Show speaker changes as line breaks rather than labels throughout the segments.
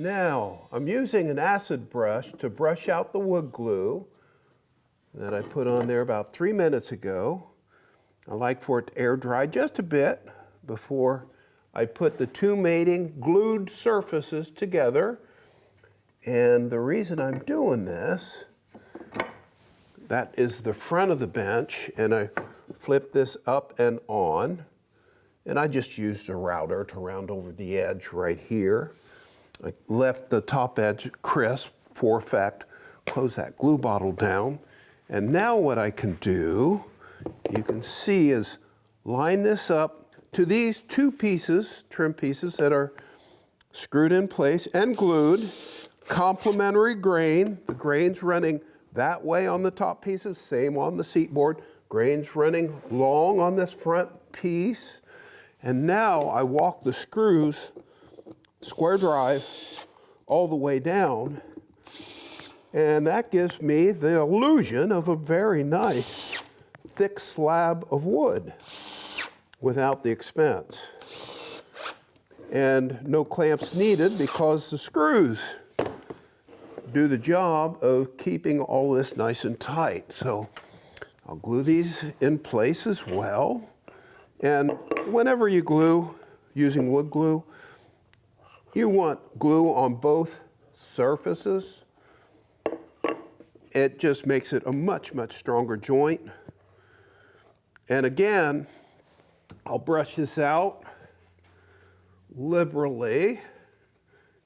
Now, I'm using an acid brush to brush out the wood glue that I put on there about 3 minutes ago. I like for it to air dry just a bit before I put the two mating glued surfaces together. And the reason I'm doing this, that is the front of the bench, and I flip this up and on, and I just used a router to round over the edge right here. I left the top edge crisp for effect, close that glue bottle down, and now what I can do, you can see, is line this up to these two pieces, trim pieces that are screwed in place and glued, complementary grain. The grain's running that way on the top pieces, same on the seat board. Grain's running long on this front piece. And now I walk the screws, square drive, all the way down. And that gives me the illusion of a very nice thick slab of wood without the expense. And no clamps needed because the screws do the job of keeping all this nice and tight. So I'll glue these in place as well. And whenever you glue using wood glue, you want glue on both surfaces. It just makes it a much, much stronger joint. And again, I'll brush this out liberally,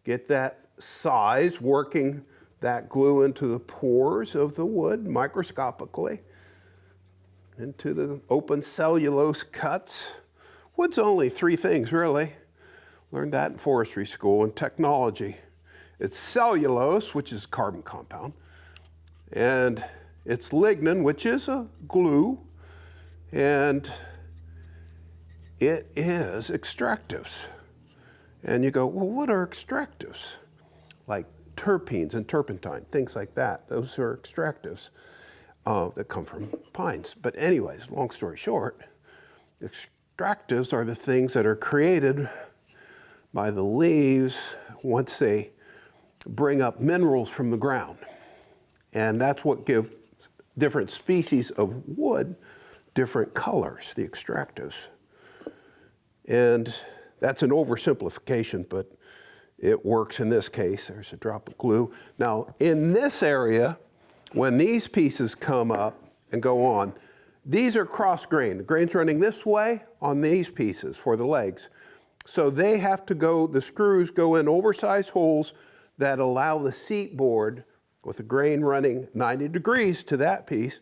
get that size, working that glue into the pores of the wood microscopically, into the open cellulose cuts. Wood's only three things, really. Learned that in forestry school and technology. It's cellulose, which is a carbon compound, and it's lignin, which is a glue, and it is extractives. And you go, well, what are extractives? Like terpenes and turpentine, things like that. Those are extractives that come from pines. But anyways, long story short, extractives are the things that are created by the leaves once they bring up minerals from the ground. And that's what gives different species of wood different colors, the extractives. And that's an oversimplification, but it works in this case. There's a drop of glue. Now, in this area, when these pieces come up and go on, these are cross grain. The grain's running this way on these pieces for the legs. So they have to go, the screws go in oversized holes that allow the seat board, with the grain running 90 degrees to that piece,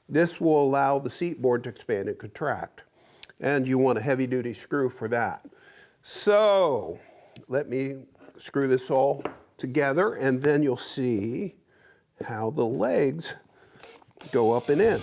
this will allow the seat board to expand and contract. And you want a heavy duty screw for that. So let me screw this all together, and then you'll see how the legs go up and in.